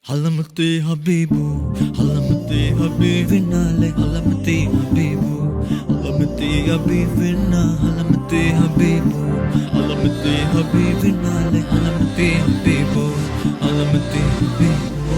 علمتي حبيبو علمتي حبيبنا علمتي حبيبو علمتي حبيبنا علمتي حبيبو علمتي حبيبنا علمتي حبيبو علمتي حبيبو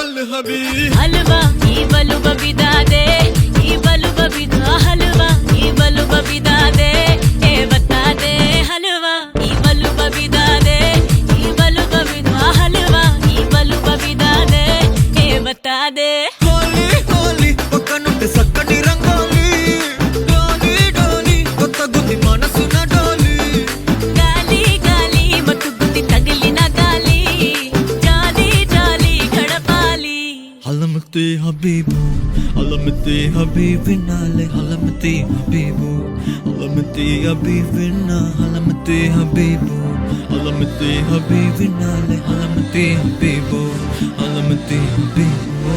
हलवा ई बलु बबिदा दे ई बलु बबिदा हलवा ई बलु बबिदा दे ए बता दे हलवा ई बलु बबिदा दे ई बलु बबिदा हलवा ई बलु बबिदा दे ए बता दे होली होली पक्कनुंटे सक्कनि రంగోలి డోలి డోలి కొత్త గుంది మనసున డోలి గాలి గాలి మత్తు గుంది తగిలిన గాలి జాలి జాలి గడపాలి علمتي حبيبو علمتي حبيبنا علمتي حبيبو علمتي حبيبنا علمتي حبيبو علمتي حبيبنا علمتي حبيبو علمتي حبيبو